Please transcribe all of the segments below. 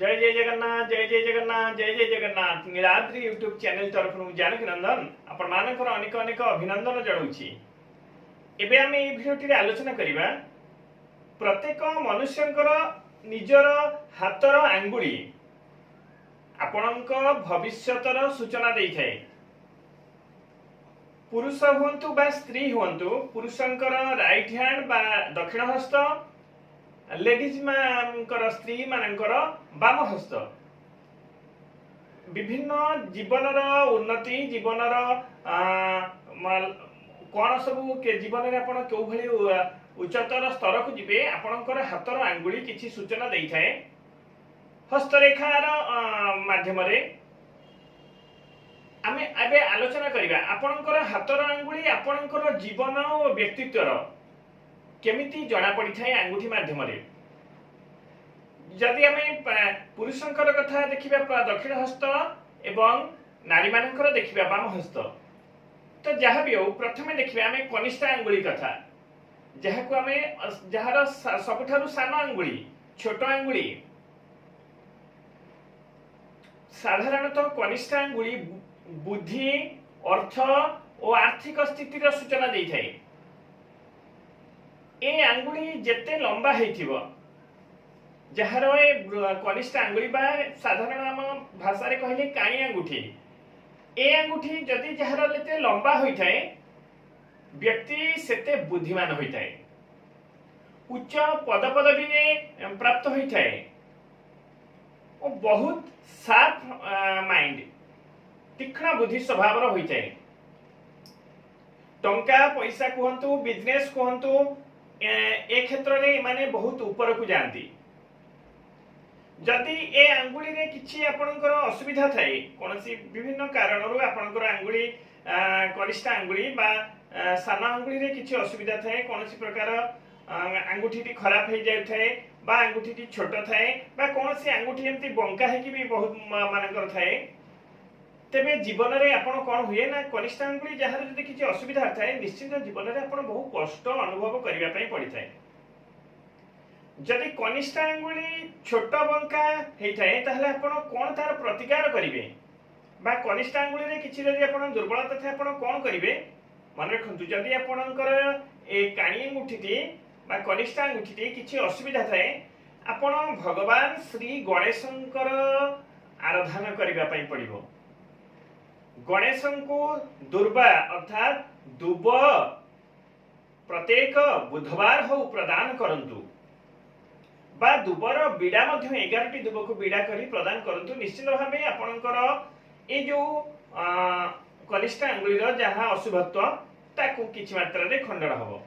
जय जय जगन्नाथ जय जय जगन्नाथ जय जय जगन्नाथ नीलाद्री यूट्यूब चैनल तरफ जानकी नंदन आपण मानकर अनेक अनेक अभिनंदन जनाऊँगी। एबे आमे ए भिडियोटी आलोचना करिबा प्रत्येक मनुष्यंकर निजर हातर आंगुली आपणक भविष्यतर सूचना देइथाय। पुरुष हुंतु बा स्त्री हुंतु पुरुषंकर राइट हैंड बा दक्षिण हस्त लेडीज मानकर स्त्री मानकर बाम हस्त विभिन्न जीवनर उन्नति जीवनर कौन सब जीवन में आपण क्यों भली उच्चतर स्तर को जीवे आपणकर हाथर आंगुली किसी सूचना दे थाए। हस्तरेखार माध्यम आमे एबे आलोचना करिबा आपणकर हाथर आंगुली आपणकर जीवन और व्यक्तित्वर केमिति जना पड़ी थाए आंगुठी माध्यम जदि आमे पुरुषंकर कथा देखिबा दक्षिण हस्त एवं नारी मानकर देखिबा बाम हस्त तो जहाँ भी हो प्रथमे देखिबा आमे कनिष्ठ आंगुली कथा जहाको आमे जहार सबठारु सान आंगुली छोट आंगुली साधारणतः कनिष्ठ आंगुली बुद्धि अर्थ और आर्थिक स्थितिर सूचना दे थाए। ए आंगुली जेते लंबा हेथिबो जहार कनिष्ठ आंगुली बा साधारण आम भाषा रे कहले काणी अंगूठी ए अंगूठी जदि जहार लेते लंबा होइथाए व्यक्ति सेते बुद्धिमान होइथाए उच्च पद पदवी प्राप्त होइथाए और बहुत शार्प माइंड तीक्ष्ण बुद्धि स्वभाव होइथाए। टंका पैसा कहतु बिजनेस कहतु ए क्षेत्र में माने बहुत ऊपर को जाती जदि ए आंगुली रे किछि आपनकर असुविधा थाए कौन सी विभिन्न कारणरू आपनकर आंगुली कनिष्ठ आंगुली बा सान आंगुली रे किछि असुविधा थाए कौन सी प्रकार आंगुठी खराब हो जाय थाए बा आंगुठी छोट थाए बा कौन सी आंगुठी एमती बंका है कि भी बहुत मानकर थाए तेबे जीवन रे आपण कोन हुए ना कनिष्ठ आंगुली जहार जदि किछि असुविधा थाए निश्चित जीवन रे आपण बहुत कष्ट अनुभव करिवा पई पड़ी थाए। जदि कनिष्ठ आंगुली छोट बंका हेइथाए ताहले आपण कोन तार प्रतिकार करिवे बा कनिष्ठ आंगुली रे किछि जदि आपण दुर्बलता थाए आपण कोन करिवे मन रखंतु जदि आपणकर ए काणी अंगूठी बा कनिष्ठ अंगूठी किछि असुविधा थाए आपण भगवान श्री गणेशंकर आराधना करिवा पई पड़िबो। गणेशन को दुर्वा अर्थात दुब प्रत्येक बुधवार हो प्रदान करंतु बा दुबर बीड़ा मध्य 11टी दुब को बीड़ा करी प्रदान करंतु निश्चित भावे आपणकर ए जो कनिष्ठ आंगुली जहाँ अशुभत्व ताकू किछि मात्रा रे खंडन हबो।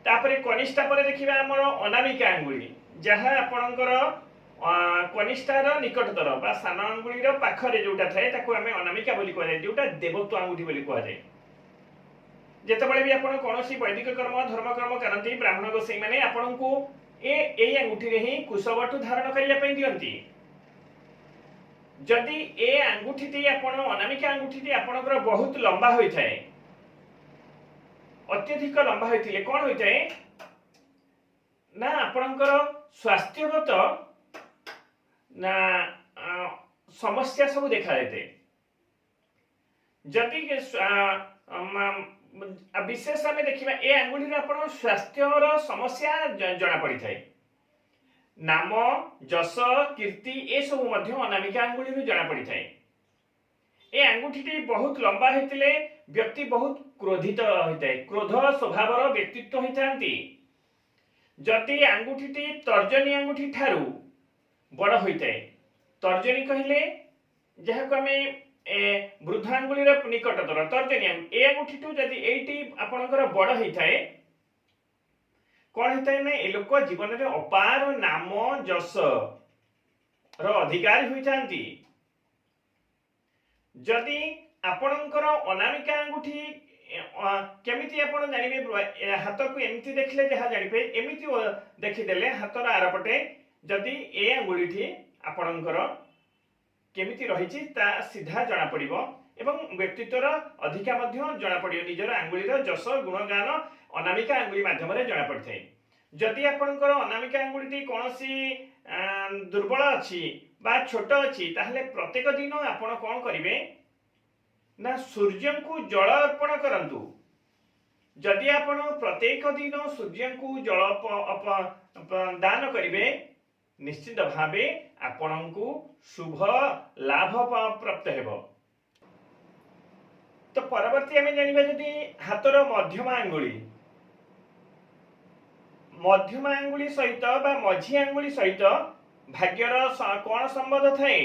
तापरे कनिष्ठा पर देखिबा हमर अनामिका आंगुली जहाँ आपणकर कनिष्ठार निकटतर बा सान आंगुलीर पाखरे जोटा थाए ताकू आमे अनामिका बोली कहै जोटा देवत्व आंगुठी बोली कहै। जेतेबेले भी आपण कोनोसी वैदिक कर्म धर्म कर्म करंती ब्राह्मण गोसाई माने आपणको ए अंगूठी रे ही कुशवटु धारण करिया पई दियंती। जदि ए अंगूठी आपण अनामिका अंगूठी आपणकर बहुत लंबा होई थाए अत्यधिक लंबा होइथिले कोन होई थाए ना आपणकर स्वास्थ्यगत ना समस्या सब देखा देते जदि विशेष आम देखा ए आंगुठी आप स्वास्थ्यर समस्या जना पड़ी थाए नाम जस कीर्ति ए सब अनामिका आंगुठी जना पड़ी थाए। ए आंगुठी बहुत लंबा होते व्यक्ति बहुत क्रोधित होता है क्रोध स्वभाव व्यक्तित्व होती जदि आंगुठी तर्जनी आंगुठी ठारू बड़ होता है तर्जनी कहले जहाँ को आम वृद्ध आंगुली निकटतर तर्जनी ए अंगूठी जदि एटी आपणकर बड़ होता है कौन होता है ना ए लोक जीवन में अपार नाम जस अधिकारी होती जदि आपणकर अनामिका अंगूठी केमिति आपण जानिबे हाथ को एमिति देखले जहाँ जानिबे एमिति देखिदेले हाथर आरपटे जदि ए अंगुलीठी आपणकर केमिति रहिछि ता सीधा जना पड़िबो एवं व्यक्तित्वर अधिका मध्य जना पड़ियो निजर अंगुलीर जस गुणगान अनामिका अंगुली माध्यम जना पड़िथाय। जदि आपणकर अनामिका आंगुठी कौन दुर्बल अच्छी बा छोट अच्छी ताहले प्रत्येक दिन आपण कौन करेंगे ना सूर्य को जल अर्पण करंतु। जदि आपण प्रत्येक दिन सूर्य को जल दान करेंगे निश्चित भावे आपण को शुभ लाभ प्राप्त हेबो। तो परवर्ती आम जाना जदि हाथर मध्यम आंगुली सहित बा मझी आंगुली सहित भाग्यर कौन संबंध थाए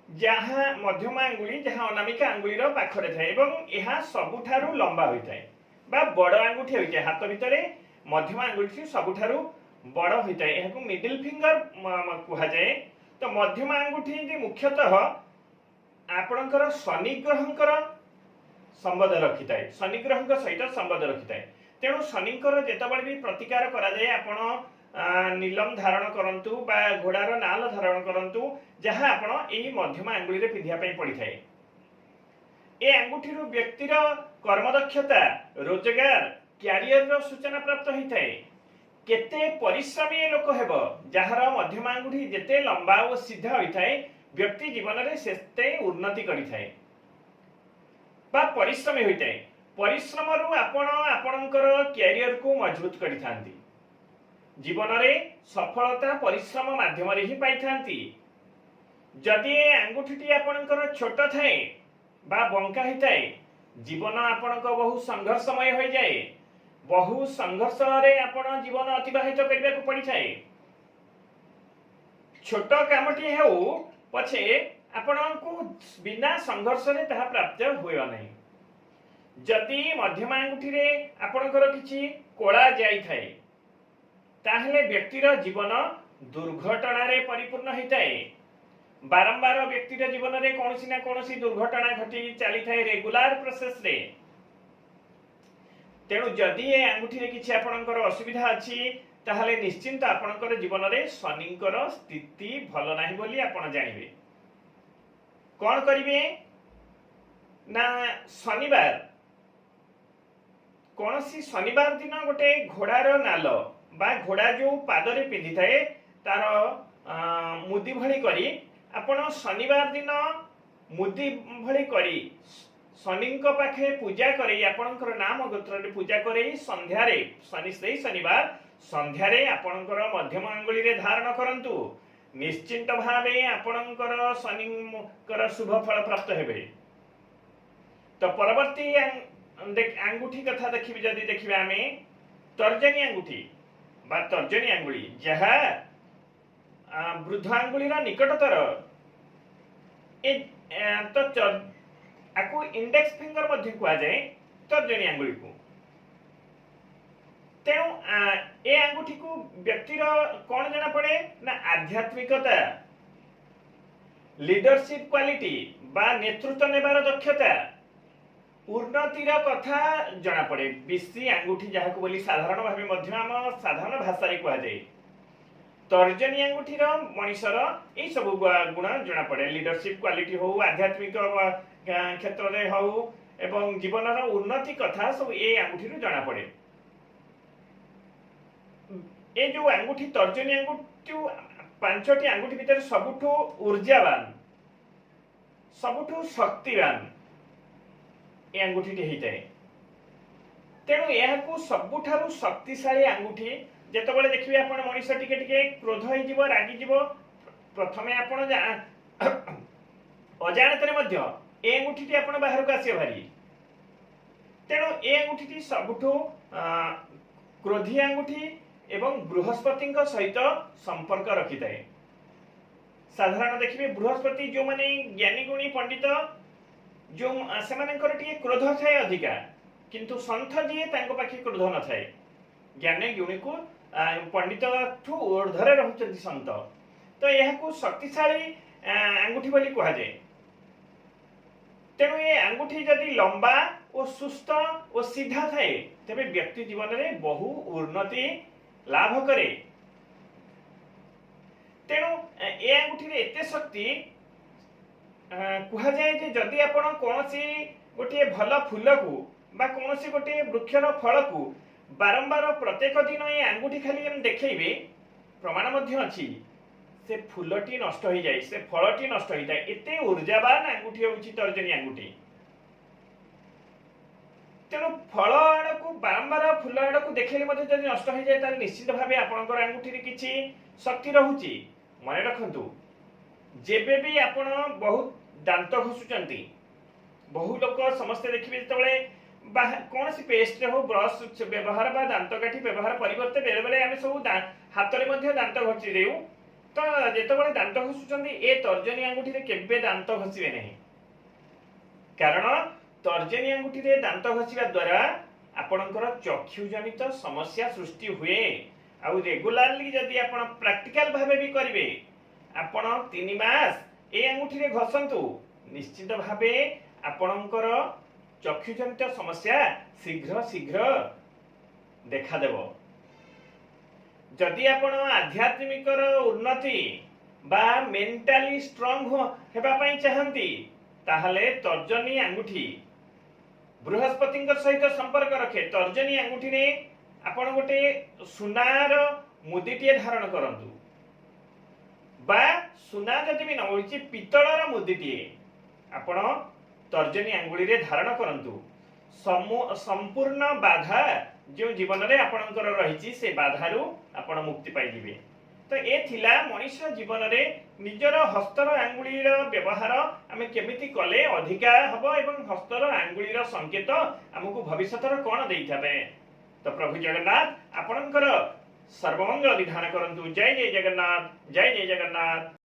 जहाँ मध्यम आंगुली जहाँ अनामिका आंगुलीर पाखरे थाए एवं यह सबुठारु लंबा होता है बा बड़ आंगुठी होता है हाथ भितर मध्यम आंगुठी सबुठारु बड़ होता है यह मिडिल फिंगर कहुए। तो मध्यम आंगुठी मुख्यतः आपणकर शनि ग्रहंकर संबंध रखी था शनि ग्रह सहित संबंध रखी था तेणु शनिकर जितेबाला भी प्रतिकार करा जाए आपण नीलम धारण करंतु बा घोड़ार नाल धारण करंतु जहाँ आपण यही मध्यम आंगुली रे पिंधिया पई पड़ी थाए। ए आंगुठी व्यक्तिर कर्मदक्षता रोजगार क्यारियर सूचना प्राप्त होता है। केते परिश्रमी लोक हेबो जहार मध्यम आंगुठी जेते लंबा और सीधा होता है व्यक्ति जीवन में सेते उन्नति करिथाए बा परिश्रमी होता है। परिश्रम रु आपणकर क्यारियर को मजबूत करिथांती जीवन में सफलता परिश्रम माध्यम रे ही पाइथांती। जदि आंगुठी आपणकर छोट थाए बा बंका होता जीवन आपणक बहु संघर्षमय हो जाए बहु संघर्ष रे आपण जीवन अतिबाहित करबा को पड़ी थाए। छोट कामटी हेउ पछे आपणको बिना संघर्ष रे ताहा प्राप्त होय नहीं। जदि मध्यम आंगुठी रे आपणकर किछि कोला जाई थाए ताहले व्यक्तिर जीवन दुर्घटना रे परिपूर्ण होइताए। बारंबार व्यक्तिर जीवन रे कोनसी ना कोनसी दुर्घटना घटी चली थाए रेगुलर प्रोसेस रे। तेणु जदि ए आंगुठी रे किछि आपणकर असुविधा अछि ताहले निश्चिंत आपणकर जीवन रे शनिकर स्थिति भल नाही बोली आपण जानिबे। कौन करिवे ना शनिवार कौन सी शनिवार दिन गोटे घोड़ार नाल बा घोड़ा जो पादरे पिंधि थाए तार मुदी भली करी आपण शनिवार दिन मुदी भली करी शनिंक पाखे पूजा करी आपणकर नाम गोत्र रे पूजा करी संध्यारे शनिवार संध्यारे आपणकर मध्यम आंगुली रे धारण करंतु निश्चिंत भावे आपणकर शनिकर शुभ फल प्राप्त हेबे। तो परवर्ती आंगुठी कथा देखिबे जदि देखिबे आमे तर्जनी आंगुठी बा तर्जनी आंगुली जहाँ वृद्ध आंगुली निकटतर तो आपको इंडेक्स फिंगर मध्य कहा जाए तर्जनी आंगुली को। तेणु ए आंगुठी को व्यक्तिर कौन जना पड़े ना आध्यात्मिकता लीडरशिप क्वालिटी बा नेतृत्व नेबार दक्षता उन्नतिर कथा जना पड़े। बिसी आंगुठी जहाँ को बोली साधारण भाव मध्य आम साधारण भाषा रे कहा जाए तर्जनी आंगुठीर मनीषर यही सब गुण जना पड़े लीडरशिप क्वालिटी हो आध्यात्मिक क्षेत्र में हो एवं जीवनर उन्नति कथा सब ए आंगुठी जना पड़े। ए जो आंगुठी तर्जनी आंगुठी पांचटी आंगुठी भीतर सबुठु ऊर्जावान सबुठु शक्तिवान ए आंगुठी होता है। तेणु यह सबुठारु शक्तिशाली आंगुठी जेतबेले देखिबे आपण मनीष टिके टिके क्रोध होई जीवो रागी जीवो प्रथमे आपण अजाणतरे मध्य ए अंगुठी आपण बाहर को आसी भारी। तेणु ए अंगुठी सबुठु क्रोधी अंगुठी एवं बृहस्पति सहित संपर्क रखी थाए। साधारण देखिए बृहस्पति जो माने ज्ञानी गुणी पंडित जो सेमानकर टिके क्रोध थाए अधिका किंतु संथ जी तांको पाखे क्रोध न थाए ज्ञानी गुणी को पंडित ठू ऊर्धरे रहउचंती संत। तो यह को शक्तिशाली अंगुठी बोली कहा जाए। तेणु ये अंगुठी जदि लंबा और सुस्थ और सीधा थाए तेबे व्यक्ति जीवन में बहु उन्नति लाभ करे। तेणु ए अंगुठी रे एते शक्ति कहा जाए जे जदि आपण कोनसी गोटे भल फूल को बा कोनसी गोटे वृक्षर फल को बारंबार प्रत्येक दिन ये आंगुठी खाली हम देखेबे प्रमाण मध्य अछि से फूलटी नष्ट हो जाए से फलटी नष्ट हो जाए एते ऊर्जावान आंगुठी होउची तर्जनी आंगुठी तेणु फल आड़ को बारंबार फूल आड़ को देखेले मध्य जदि नष्ट हो जाए ताले निश्चित भावे आपनकर आंगुठी रे किछि शक्ति रहूची मने रखंतु जेबे भी आपण बहुत दांत घसुचंती बहु लोक समस्ते देखिबे तळे कौन सी पेस्ट हो ब्रश व्यवहार बा दांत काठी व्यवहार परिवर्ते बेले बेले आमे सब हाथ रे मध्य दांत घसी देउ तो जेतबळे दांत घसुचंती ए तर्जनी आंगुठी रे केबे दांत घसीबे नहीं कारण तर्जनी आंगुठी रे दांत घसीबा द्वारा आपणकर चक्षु जनित समस्या सृष्टि हुए आउ रेगुलारली जदि आपण प्रैक्टिकल भाबे भी करिवे आपण 3 मास ए आंगुठी रे घसंतु निश्चित भाबे आपणकर चक्षु जनित समस्या शीघ्र शीघ्र देखा देबो जदि आपण आध्यात्मिकर उन्नति बा मेंटली स्ट्रांग हेबा पई चाहंती ताहले तर्जनी आंगुठी बृहस्पति सहित संपर्क रखे तर्जनी आंगुठी रे आपण गोटे सुनार मुदीटिए धारण करंतु बा सुना जदि भी न होइची पितळर मुदीटिए आपण तर्जनी आंगुली रे धारण करंतु संपूर्ण बाधा जो जीवन रे आपणकर रहिची से बाधारू आपण मुक्ति पाई जिवे तो ए थिला मनुष्य जीवन रे निजर हस्तर आंगुलीर व्यवहार आमे केमिति कले अधिका हबो एवं हस्तर आंगुलीर संकेत हमकु भविष्यतर कोन देइथाबे तो प्रभु जगन्नाथ आपणकर सर्वमंगल विधान करंतु जय जय जगन्नाथ जय जय जगन्नाथ।